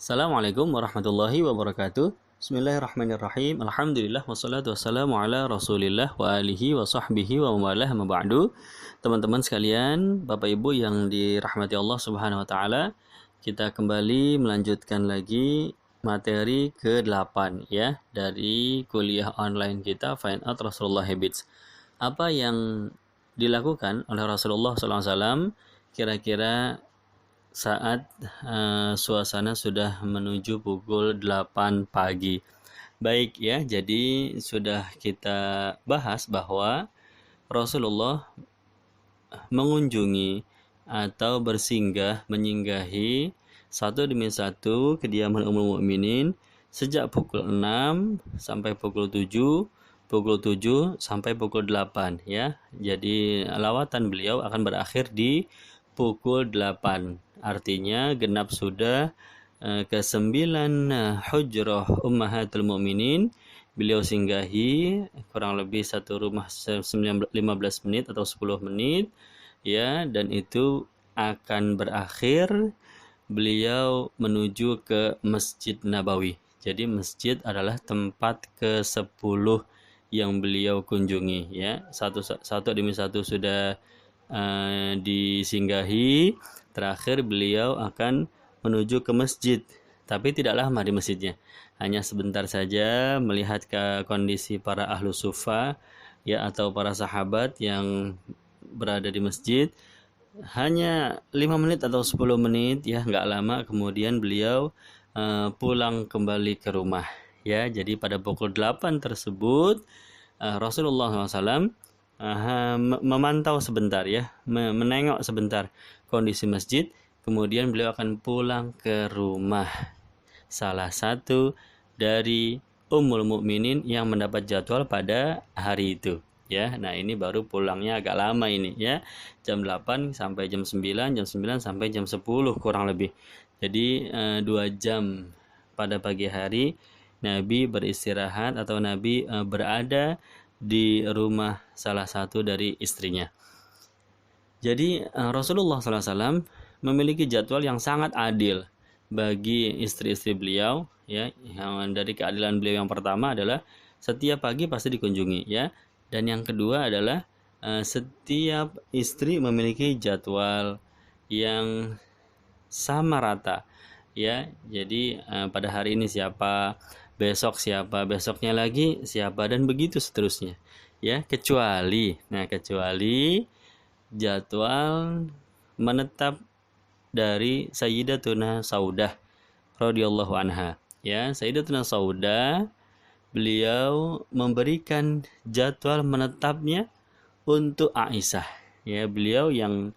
Assalamualaikum warahmatullahi wabarakatuh. Bismillahirrahmanirrahim. Alhamdulillah wassalatu wassalamu ala Rasulillah wa alihi wa sahbihi wa mawalah ma ba'du. Teman-teman sekalian, Bapak Ibu yang dirahmati Allah Subhanahu wa taala, kita kembali melanjutkan lagi materi ke-8 ya dari kuliah online kita Find Out Rasulullah Habits. Apa yang dilakukan oleh Rasulullah SAW kira-kira saat suasana sudah menuju pukul 8 pagi. Baik ya, jadi sudah kita bahas bahwa Rasulullah mengunjungi atau menyinggahi satu demi satu kediaman Ummul Mukminin sejak pukul 6 sampai pukul 7, pukul 7 sampai pukul 8 ya. Jadi lawatan beliau akan berakhir di pukul 8. Artinya genap sudah ke-9 hujrah Ummahatul Mukminin beliau singgahi kurang lebih satu rumah 15 menit atau 10 menit ya, dan itu akan berakhir beliau menuju ke Masjid Nabawi. Jadi masjid adalah tempat ke-10 yang beliau kunjungi ya. Satu demi satu sudah disinggahi. Terakhir beliau akan menuju ke masjid, tapi tidak lama di masjidnya, hanya sebentar saja melihat ke kondisi para ahlu sufa ya, atau para sahabat yang berada di masjid. Hanya 5 menit atau 10 menit ya, nggak lama kemudian beliau pulang kembali ke rumah ya. Jadi pada pukul 8 tersebut Rasulullah SAW memantau sebentar ya, menengok sebentar kondisi masjid, kemudian beliau akan pulang ke rumah salah satu dari Ummul Mukminin yang mendapat jadwal pada hari itu ya. Nah, ini baru pulangnya agak lama ini ya, jam 8 sampai jam 9, jam 9 sampai jam 10 kurang lebih. Jadi 2 jam pada pagi hari Nabi beristirahat atau Nabi berada di rumah salah satu dari istrinya. Jadi Rasulullah SAW memiliki jadwal yang sangat adil bagi istri-istri beliau ya. Yang dari keadilan beliau yang pertama adalah setiap pagi pasti dikunjungi ya, dan yang kedua adalah setiap istri memiliki jadwal yang sama rata ya. Jadi pada hari ini siapa, besok siapa, besoknya lagi siapa, dan begitu seterusnya ya, kecuali jadwal menetap dari Sayyidatuna Saudah radhiyallahu anha ya. Sayyidatuna Saudah beliau memberikan jadwal menetapnya untuk Aisyah ya. Beliau yang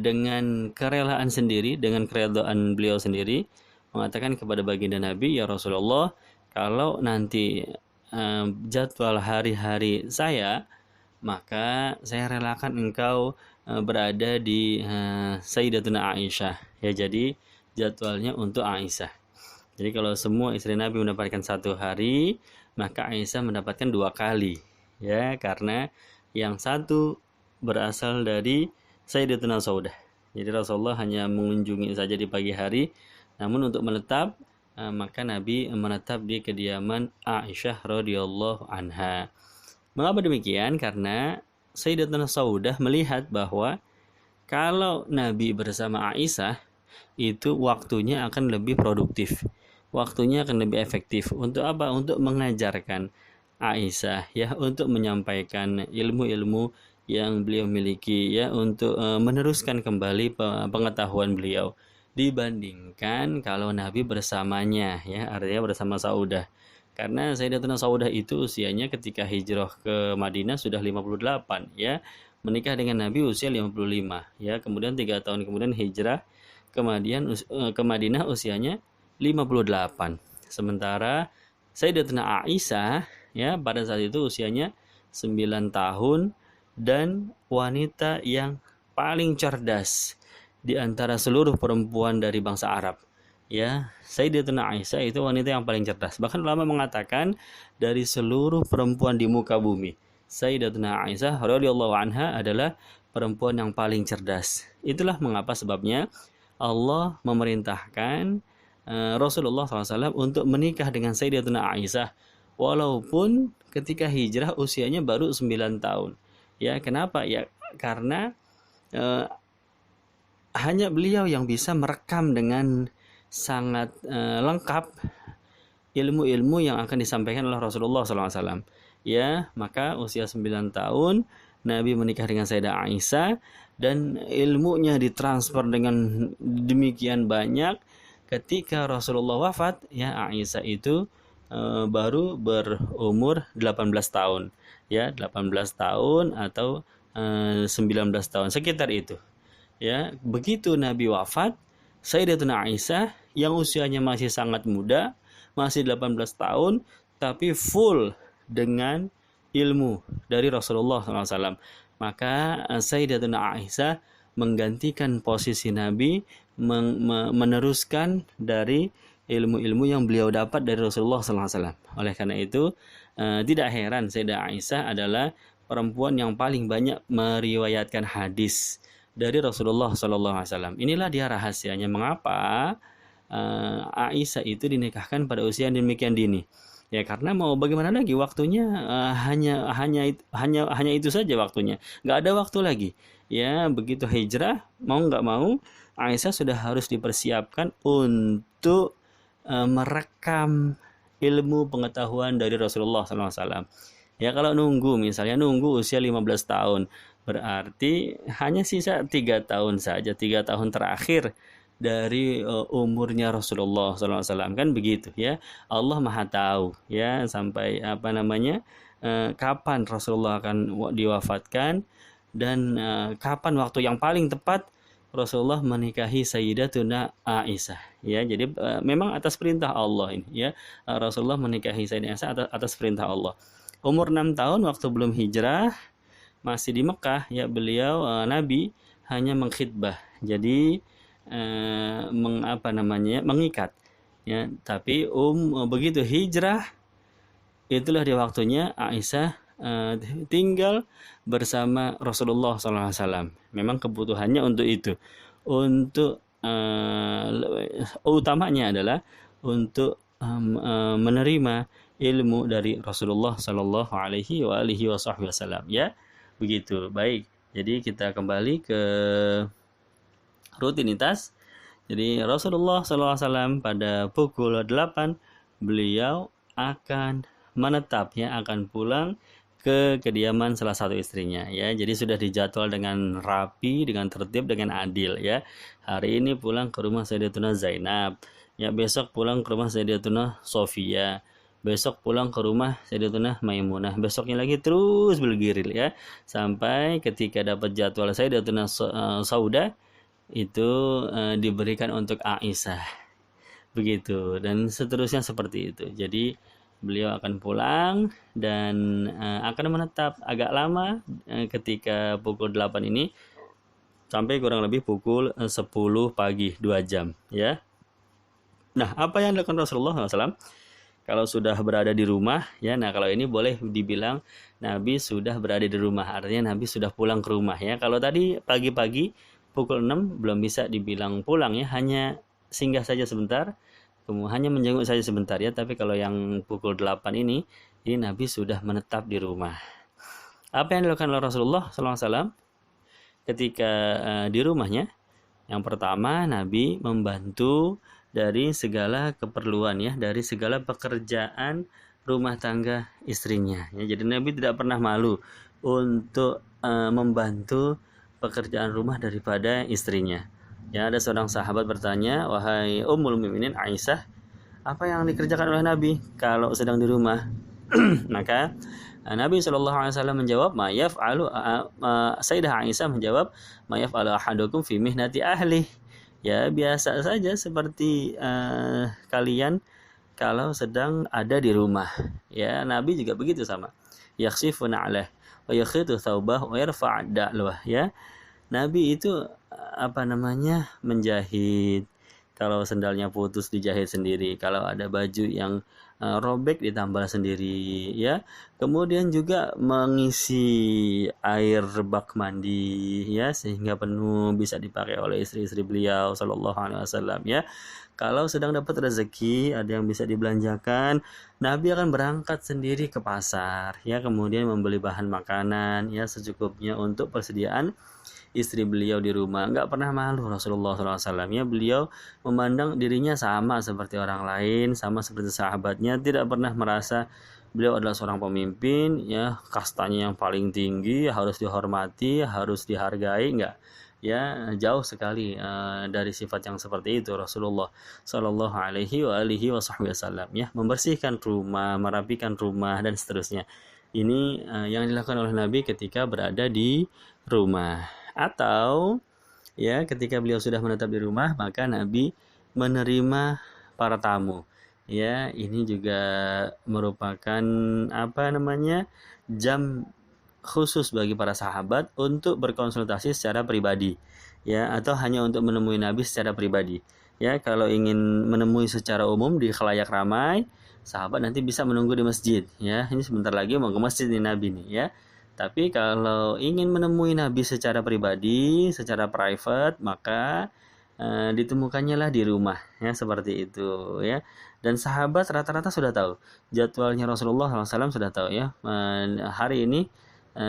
dengan kerelaan sendiri, dengan keredaan beliau sendiri mengatakan kepada baginda Nabi, ya Rasulullah, kalau nanti jadwal hari-hari saya, maka saya relakan engkau berada di Sayyidatuna Aisyah ya. Jadi jadwalnya untuk Aisyah. Jadi kalau semua istri Nabi mendapatkan 1 hari, maka Aisyah mendapatkan 2 kali ya, karena yang satu berasal dari Sayyidatuna Saudah. Jadi Rasulullah hanya mengunjungi saja di pagi hari, namun untuk menetap maka Nabi menetap di kediaman Aisyah radhiyallahu anha. Mengapa demikian? Karena Sayyidatuna Saudah melihat bahwa kalau Nabi bersama Aisyah itu waktunya akan lebih produktif, waktunya akan lebih efektif. Untuk apa? Untuk mengajarkan Aisyah ya, untuk menyampaikan ilmu-ilmu yang beliau miliki ya, untuk meneruskan kembali pengetahuan beliau, dibandingkan kalau Nabi bersamanya ya, artinya bersama Saudah. Karena Sayyidatuna Saudah itu usianya ketika hijrah ke Madinah sudah 58 ya, menikah dengan Nabi usia 55 ya, kemudian 3 tahun kemudian hijrah ke Madinah usianya 58. Sementara Sayyidatuna Aisyah ya pada saat itu usianya 9 tahun dan wanita yang paling cerdas di antara seluruh perempuan dari bangsa Arab ya. Sayyidatuna Aisyah itu wanita yang paling cerdas. Bahkan ulama mengatakan dari seluruh perempuan di muka bumi, Sayyidatuna Aisyah radhiyallahu anha adalah perempuan yang paling cerdas. Itulah mengapa sebabnya Allah memerintahkan Rasulullah SAW untuk menikah dengan Sayyidatuna Aisyah walaupun ketika hijrah usianya baru 9 tahun. Ya, kenapa? Ya karena eh, hanya beliau yang bisa merekam dengan sangat lengkap ilmu-ilmu yang akan disampaikan oleh Rasulullah SAW. Ya, maka usia 9 tahun Nabi menikah dengan Sayyidah Aisyah dan ilmunya ditransfer dengan demikian banyak. Ketika Rasulullah wafat, ya Aisyah itu baru berumur 18 tahun. Ya, 18 tahun atau 19 tahun sekitar itu. Ya, begitu Nabi wafat, Sayyidatuna Aisyah yang usianya masih sangat muda, masih 18 tahun, tapi full dengan ilmu dari Rasulullah SAW. Maka Sayyidatuna Aisyah menggantikan posisi Nabi, meneruskan dari ilmu-ilmu yang beliau dapat dari Rasulullah SAW. Oleh karena itu, tidak heran Sayyidah Aisyah adalah perempuan yang paling banyak meriwayatkan hadis dari Rasulullah SAW. Inilah dia rahasianya mengapa Aisyah itu dinikahkan pada usia yang demikian dini. Ya karena mau bagaimana lagi waktunya hanya itu saja waktunya, nggak ada waktu lagi. Ya begitu hijrah mau nggak mau Aisyah sudah harus dipersiapkan untuk merekam ilmu pengetahuan dari Rasulullah SAW. Ya kalau misalnya nunggu usia 15 tahun berarti hanya sisa 3 tahun saja, 3 tahun terakhir dari umurnya Rasulullah SAW kan begitu ya. Allah Maha tahu ya sampai kapan Rasulullah akan diwafatkan dan kapan waktu yang paling tepat Rasulullah menikahi Sayyidatuna Aisyah ya. Jadi memang atas perintah Allah ini ya, Rasulullah menikahi Sayyidatuna Aisyah atas perintah Allah. Umur 6 tahun waktu belum hijrah masih di Mekah ya, beliau Nabi hanya mengkhitbah. Jadi mengikat ya, tapi begitu hijrah itulah dia waktunya Aisyah tinggal bersama Rasulullah SAW. Memang kebutuhannya untuk itu, untuk utamanya adalah untuk menerima ilmu dari Rasulullah Sallallahu Alaihi Wasallam ya, begitu. Baik, jadi kita kembali ke rutinitas. Jadi Rasulullah SAW pada pukul 8 beliau akan menetap ya, akan pulang ke kediaman salah satu istrinya ya. Jadi sudah dijadwal dengan rapi, dengan tertib, dengan adil ya. Hari ini pulang ke rumah Sayyidatuna Zainab, ya besok pulang ke rumah Sayyidatuna Sofia, besok pulang ke rumah Sayyidatuna Maimunah, besoknya lagi terus bergiril ya, sampai ketika dapat jadwal Sayyidatuna Saudah itu diberikan untuk Aisyah, begitu, dan seterusnya seperti itu. Jadi beliau akan pulang dan akan menetap agak lama ketika pukul 8 ini sampai kurang lebih pukul 10 pagi, 2 jam ya. Nah, apa yang dilakukan Rasulullah SAW kalau sudah berada di rumah ya? Nah, kalau ini boleh dibilang Nabi sudah berada di rumah, artinya Nabi sudah pulang ke rumah ya. Kalau tadi pagi-pagi pukul 6 belum bisa dibilang pulang ya, hanya singgah saja sebentar, hanya menjenguk saja sebentar ya. Tapi kalau yang pukul 8 ini Nabi sudah menetap di rumah. Apa yang dilakukan oleh Rasulullah SAW ketika di rumahnya? Yang pertama, Nabi membantu dari segala keperluan ya, dari segala pekerjaan rumah tangga istrinya ya. Jadi Nabi tidak pernah malu untuk membantu pekerjaan rumah daripada istrinya. Ya, ada seorang sahabat bertanya, "Wahai Ummul Mukminin Aisyah, apa yang dikerjakan oleh Nabi kalau sedang di rumah?" Maka Nabi SAW menjawab, "Ma yaf'alu," Sayyidah Aisyah menjawab, "Ma yaf'alu ahadukum fi mihnati ahli." Ya, biasa saja seperti kalian kalau sedang ada di rumah. Ya, Nabi juga begitu sama. Yakhsifuna alaih wa yakhitu thawbah wa yarfa' da'lwah ya. Nabi itu menjahit, Kalau sendalnya putus dijahit sendiri, kalau ada baju yang robek ditambal sendiri, ya. Kemudian juga mengisi air bak mandi, ya, sehingga penuh bisa dipakai oleh istri-istri beliau sallallahu alaihi wasallam, ya. Kalau sedang dapat rezeki, ada yang bisa dibelanjakan, Nabi akan berangkat sendiri ke pasar, ya, kemudian membeli bahan makanan, ya, secukupnya untuk persediaan istri beliau di rumah. Nggak pernah malu Rasulullah SAW, ya, beliau memandang dirinya sama seperti orang lain, sama seperti sahabatnya, tidak pernah merasa beliau adalah seorang pemimpin, ya, kastanya yang paling tinggi, harus dihormati, harus dihargai, enggak. Ya, jauh sekali dari sifat yang seperti itu Rasulullah Shallallahu Alaihi Wasallam, ya, membersihkan rumah, merapikan rumah dan seterusnya. Ini yang dilakukan oleh Nabi ketika berada di rumah. Atau, ya, ketika beliau sudah menetap di rumah, maka Nabi menerima para tamu. Ya, ini juga merupakan jam khusus bagi para sahabat untuk berkonsultasi secara pribadi, ya, atau hanya untuk menemui Nabi secara pribadi. Ya, kalau ingin menemui secara umum di khalayak ramai, sahabat nanti bisa menunggu di masjid, ya. Ini sebentar lagi mau ke masjid di Nabi nih, ya. Tapi kalau ingin menemui Nabi secara pribadi, secara private, maka ditemukannya lah di rumah, ya, seperti itu, ya. Dan sahabat rata-rata sudah tahu jadwalnya Rasulullah SAW, sudah tahu, ya, hari ini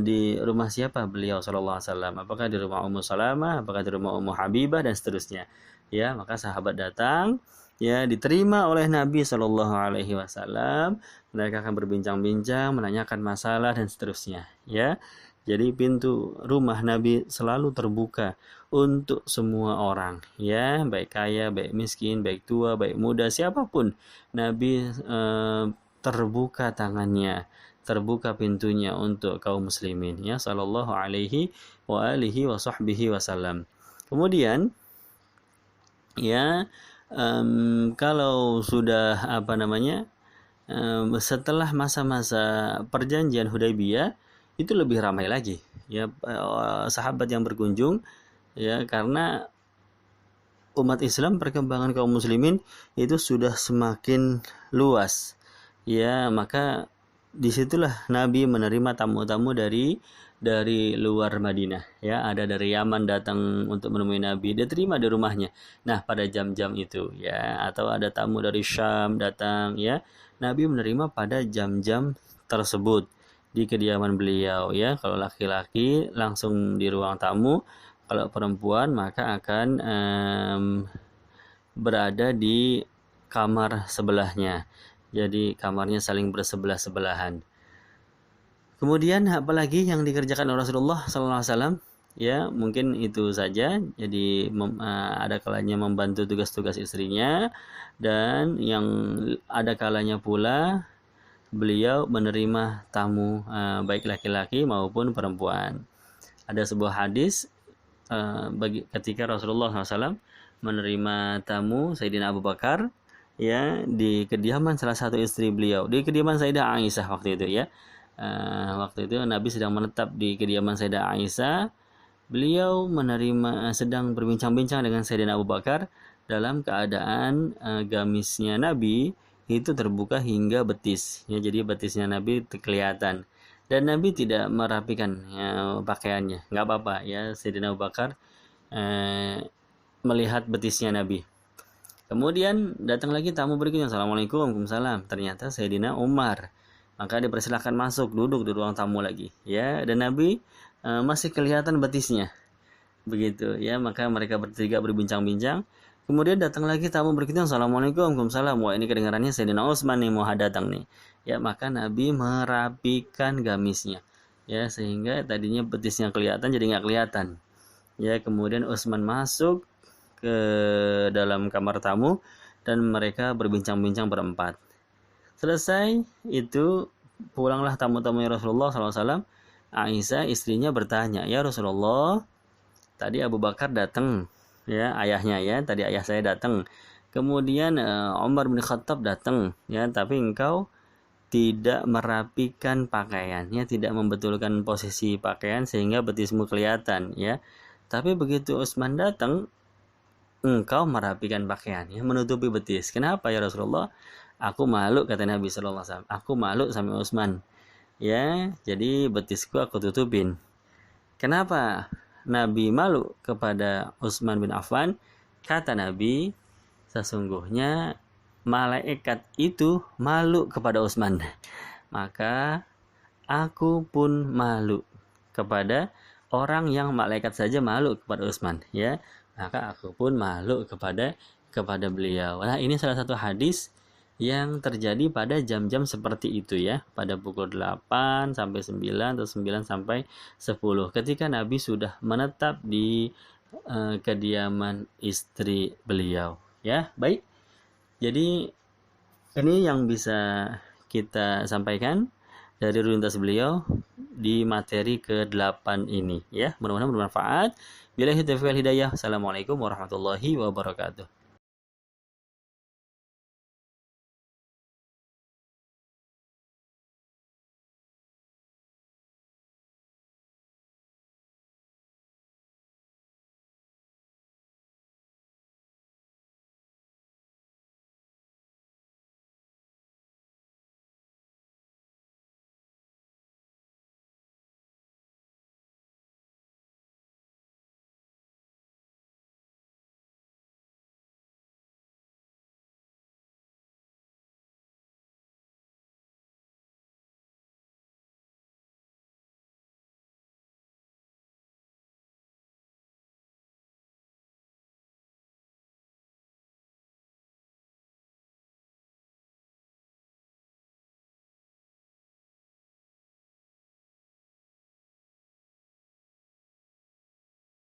di rumah siapa beliau Shallallahu Alaihi Wasallam, apakah di rumah Ummu Salamah, apakah di rumah Ummu Habibah dan seterusnya, ya. Maka sahabat datang, ya, diterima oleh Nabi Shallallahu Alaihi Wasallam, mereka akan berbincang-bincang, menanyakan masalah dan seterusnya, ya. Jadi pintu rumah Nabi selalu terbuka untuk semua orang, ya, baik kaya, baik miskin, baik tua, baik muda, siapapun. Nabi terbuka tangannya, terbuka pintunya untuk kaum muslimin, ya, sallallahu alaihi wa alihi wa sahbihi wasallam. Kemudian, ya, kalau sudah setelah masa-masa perjanjian Hudaybiyah, itu lebih ramai lagi, ya, sahabat yang berkunjung, ya, karena umat Islam, perkembangan kaum muslimin itu sudah semakin luas, ya. Maka disitulah Nabi menerima tamu-tamu dari luar Madinah, ya. Ada dari Yaman datang untuk menemui Nabi, dia terima di rumahnya. Nah, pada jam-jam itu, ya, atau ada tamu dari Syam datang, ya, Nabi menerima pada jam-jam tersebut di kediaman beliau, ya. Kalau laki-laki langsung di ruang tamu, kalau perempuan maka akan berada di kamar sebelahnya. Jadi kamarnya saling bersebelah-sebelahan. Kemudian apalagi yang dikerjakan oleh Rasulullah SAW, ya, mungkin itu saja. Jadi ada kalanya membantu tugas-tugas istrinya, dan yang ada kalanya pula beliau menerima tamu baik laki-laki maupun perempuan. Ada sebuah hadis ketika Rasulullah SAW menerima tamu Sayyidina Abu Bakar, ya, di kediaman salah satu istri beliau, di kediaman Sayyidah Aisyah waktu itu, ya. Waktu itu Nabi sedang menetap di kediaman Sayyidah Aisyah. Beliau sedang berbincang-bincang dengan Sayyidina Abu Bakar dalam keadaan gamisnya Nabi itu terbuka hingga betis, ya. Jadi betisnya Nabi kelihatan, dan Nabi tidak merapikan, ya, pakaiannya. Nggak apa-apa, ya, Sayyidina Abu Bakar melihat betisnya Nabi. Kemudian datang lagi tamu berikutnya, Assalamualaikum, Waalaikumsalam. Ternyata Sayyidina Umar. Maka dipersilahkan masuk, duduk di ruang tamu lagi, ya. Dan Nabi masih kelihatan betisnya, begitu, ya. Maka mereka bertiga berbincang-bincang. Kemudian datang lagi tamu berikutnya, Assalamualaikum, Waalaikumsalam. Wah, ini kedengarannya Sayyidina Utsman nih mau datang nih, ya. Maka Nabi merapikan gamisnya, ya, sehingga tadinya betisnya kelihatan jadi nggak kelihatan, ya. Kemudian Utsman masuk ke dalam kamar tamu dan mereka berbincang-bincang berempat. Selesai itu, pulanglah tamu-tamu Rasulullah SAW. Aisyah istrinya bertanya, ya Rasulullah, tadi Abu Bakar datang, ya, ayahnya, ya, tadi ayah saya datang. Kemudian Umar bin Khattab datang, ya, tapi engkau tidak merapikan pakaiannya, tidak membetulkan posisi pakaian sehingga betismu kelihatan, ya. Tapi begitu Utsman datang, engkau merapikan pakaiannya, menutupi betis. Kenapa ya Rasulullah? Aku malu, kata Nabi sallallahu alaihi wasallam. Aku malu sama Utsman. Ya, jadi betisku aku tutupin. Kenapa Nabi malu kepada Utsman bin Affan? Kata Nabi, sesungguhnya malaikat itu malu kepada Utsman. Maka aku pun malu kepada orang yang malaikat saja malu kepada Utsman, ya. Maka aku pun malu kepada beliau. Nah, ini salah satu hadis yang terjadi pada jam-jam seperti itu, ya, pada pukul 8 sampai 9 atau 9 sampai 10 ketika Nabi sudah menetap di kediaman istri beliau, ya. Baik. Jadi ini yang bisa kita sampaikan dari rutinitas beliau di materi ke-8 ini, ya. Mudah-mudahan bermanfaat. Billahi taufiq wal hidayah. Assalamualaikum warahmatullahi wabarakatuh.